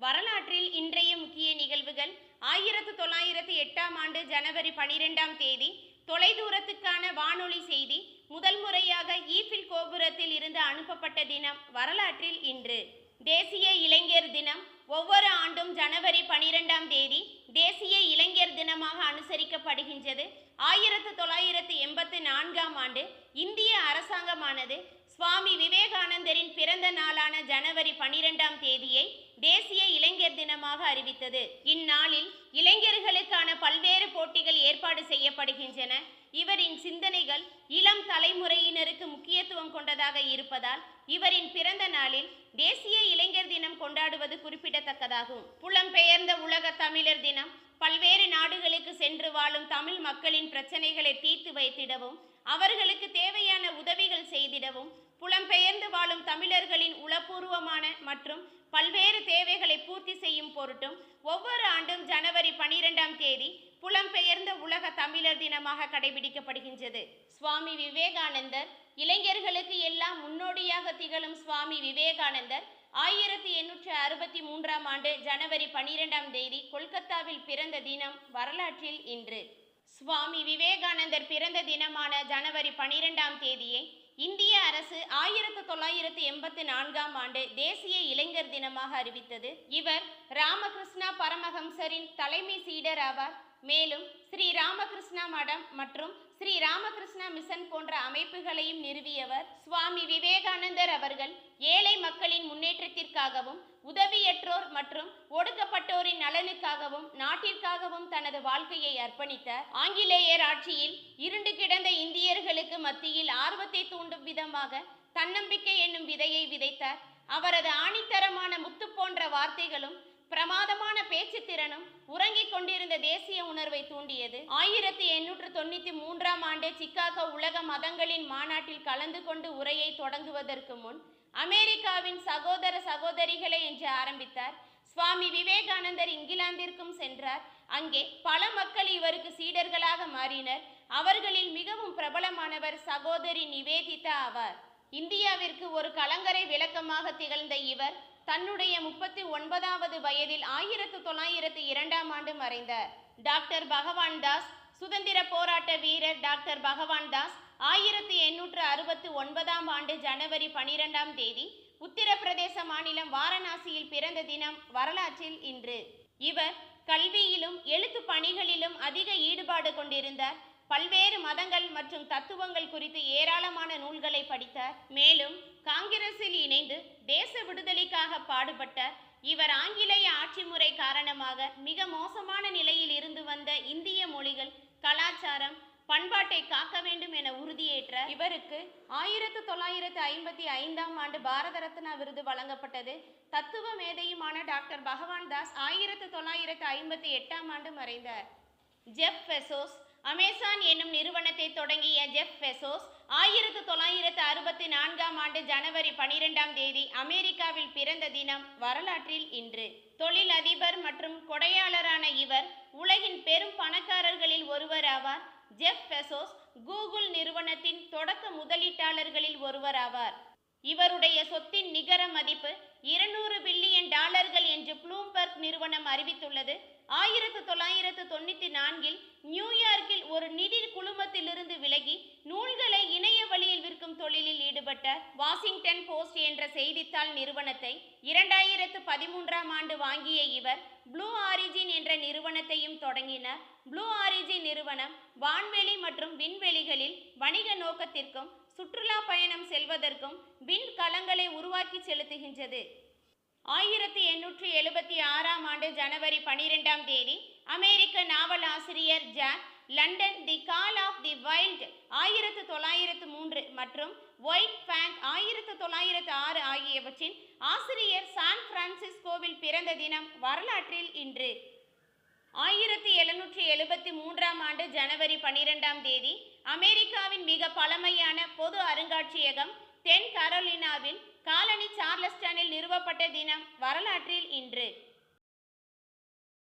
வரலாற்றில் இன்றைய முக்கிய நிகழ்வுகள் 1908ஆம் ஆண்டு ஜனவரி 12ஆம் தேதி தொலைதூரத்துக்கான வானொலி செய்தி முதல் முறையாக ஈஃபில் கோபுரத்தில் இருந்து அனுப்பப்பட்ட தினம் வரலாற்றில் இன்று. தேசிய இளைஞர் தினம் ஒவ்வொரு ஆண்டும் ஜனவரி 12ஆம் தேதி தேசிய இளைஞர் தினமாக அனுசரிக்கப்படுகின்றது. 1984ஆம் ஆண்டு இந்திய அரசாங்கமானது சுவாமி விவேகானந்தரின் பிறந்த நாளான ஜனவரி 12ஆம் தேதியை தேசிய இளைஞர் தினமாக அறிவித்தது. இந்நாளில் இளைஞர்களுக்கான பல்வேறு போட்டிகள் ஏற்பாடு செய்யப்படுகின்றன. இவரின் சிந்தனைகள் இளம் தலைமுறையினருக்கு முக்கியத்துவம் கொண்டதாக இருப்பதால் இவரின் பிறந்த நாளில் தேசிய இளைஞர் தினம் கொண்டாடுவது குறிப்பிடத்தக்கதாகும். புலம்பெயர்ந்த உலக தமிழர் தினம் பல்வேறு நாடுகளுக்கு சென்று வாழும் தமிழ் மக்களின் பிரச்சனைகளை தீர்த்து வைத்திடவும் அவர்களுக்கு தேவையான உதவிகள் செய்திடவும் புலம்பெயர்ந்து வாழும் தமிழர்களின் உளப்பூர்வமான மற்றும் பல்வேறு தேவைகளை பூர்த்தி செய்யும் பொருட்டும் ஒவ்வொரு ஆண்டும் ஜனவரி 12ஆம் தேதி புலம்பெயர்ந்த உலக தமிழர் தினமாக கடைபிடிக்கப்படுகின்றது. சுவாமி விவேகானந்தர் இளைஞர்களுக்கு எல்லாம் முன்னோடியாக திகழும் சுவாமி விவேகானந்தர் 1863ஆம் ஆண்டு ஜனவரி 12ஆம் தேதி கொல்கத்தாவில் பிறந்த தினம் வரலாற்றில் இன்று. சுவாமி விவேகானந்தர் பிறந்த தினமான ஜனவரி 12ஆம் தேதியை இந்திய அரசு 1984ஆம் ஆண்டு தேசிய இளைஞர் தினமாக அறிவித்தது. இவர் ராமகிருஷ்ணா பரமஹம்சரின் தலைமை சீடர் ஆவார். மேலும் ஸ்ரீ ராமகிருஷ்ணா மடம் மற்றும் ஸ்ரீ ராமகிருஷ்ணா மிஷன் போன்ற அமைப்புகளையும் நிறுவியவர். சுவாமி விவேகானந்தர் அவர்கள் ஏழை மக்களின் முன்னேற்றத்திற்காகவும் உதவியற்றோர் மற்றும் ஒடுக்கப்பட்டோரின் நலனுக்காகவும் நாட்டிற்காகவும் தனது வாழ்க்கையை அர்ப்பணித்தார். ஆங்கிலேயர் ஆட்சியில் இருண்டு கிடந்த இந்தியர்களுக்கு மத்தியில் ஆர்வத்தை தூண்டும் விதமாக தன்னம்பிக்கை என்னும் விதையை விதைத்தார். அவரது ஆணித்தரமான முத்து போன்ற வார்த்தைகளும் பிரமாதமான பேச்சு திறனும் உறங்கிக் கொண்டிருந்த தேசிய உணர்வை தூண்டியது. 1893ஆம் ஆண்டு சிக்காகோ உலக மதங்களின் மாநாட்டில் கலந்து கொண்டு உரையை தொடங்குவதற்கு முன் அமெரிக்காவின் சகோதர சகோதரிகளை என்று ஆரம்பித்தார். சுவாமி விவேகானந்தர் இங்கிலாந்திற்கும் சென்றார். அங்கே பல மக்கள் இவருக்கு சீடர்களாக மாறினர். அவர்களில் மிகவும் பிரபலமானவர் சகோதரி நிவேதிதா ஆவார். இந்தியாவிற்கு ஒரு கலங்கரை விளக்கமாக திகழ்ந்த இவர் தன்னுடைய 39வது வயதில் 1902ஆம் ஆண்டு மறைந்தார். டாக்டர் பகவான் தாஸ் சுதந்திர போராட்ட வீரர் டாக்டர் பகவான் தாஸ் 1869ஆம் ஆண்டு ஜனவரி 12ஆம் தேதி உத்தரப்பிரதேச மாநிலம் வாரணாசியில் பிறந்த தினம் வரலாற்றில் இன்று. இவர் கல்வியிலும் எழுத்து பணிகளிலும் அதிக ஈடுபாடு கொண்டிருந்தார். பல்வேறு மதங்கள் மற்றும் தத்துவங்கள் குறித்து ஏராளமான நூல்களை படித்தார். மேலும் காங்கிரஸில் இணைந்து தேச விடுதலைக்காக பாடுபட்டார். இவர் ஆங்கிலேய ஆட்சி முறை காரணமாக மிக மோசமான நிலையில் இருந்து வந்த இந்திய மொழிகள் கலாச்சாரம் பண்பாட்டை காக்க வேண்டும் என உறுதியேற்றார். இவருக்கு 1955ஆம் ஆண்டு பாரத ரத்னா விருது வழங்கப்பட்டது. தத்துவ மேதையுமான டாக்டர் பகவான் தாஸ் 1958ஆம் ஆண்டு மறைந்தார். ஜெஃப் பெசோஸ் அமேசான் என்னும் நிறுவனத்தை தொடங்கிய ஜெஃப் பெசோஸ் 1964ஆம் ஆண்டு ஜனவரி 12ஆம் தேதி அமெரிக்காவில் பிறந்த தினம் வரலாற்றில் இன்று. தொழில் அதிபர் மற்றும் கொடையாளரான இவர் உலகின் பெரும் பணக்காரர்களில் ஒருவர் ஆவார். ஜெஃப் பெசோஸ் கூகுள் நிறுவனத்தின் தொடக்க முதலீட்டாளர்களில் ஒருவர் ஆவார். இவருடைய சொத்தின் நிகர மதிப்பு $200 பில்லியன் என்று ப்ளூம்பர்க் நிறுவனம் அறிவித்துள்ளது. 1994இல் நியூயார்க்கில் ஒரு நிதி குழுமத்திலிருந்து விலகி நூல்களை இணைய வழியில் விற்கும் தொழிலில் ஈடுபட்டார். வாஷிங்டன் போஸ்ட் என்ற செய்தித்தாள் நிறுவனத்தை 2013ஆம் ஆண்டு வாங்கிய இவர் ப்ளூ ஆரிஜின் என்ற நிறுவனத்தையும் தொடங்கினார். ப்ளூ ஆரிஜின் நிறுவனம் வான்வெளி மற்றும் விண்வெளிகளில் வணிக நோக்கத்திற்கும் சுற்றுலா பயணம் செல்வதற்கும் விண்கலங்களை உருவாக்கி செலுத்துகின்றது. 1876ஆம் ஆண்டு ஜனவரி 12ஆம் தேதி அமெரிக்க நாவல் ஆசிரியர் Jack London the call of the wild 1903 மற்றும் ஒயிட் ஃபேங் 1906 ஆகியவற்றின் ஆசிரியர் சான் பிரான்சிஸ்கோவில் பிறந்த தினம் வரலாற்றில் இன்று. 1773ஆம் ஆண்டு ஜனவரி 12ஆம் தேதி அமெரிக்காவின் மிக பழமையான பொது அருங்காட்சியகம் தென் கரோலினாவின் காலனி சார்லஸ்டனில் நிறுவப்பட்ட தினம் வரலாற்றில் இன்று.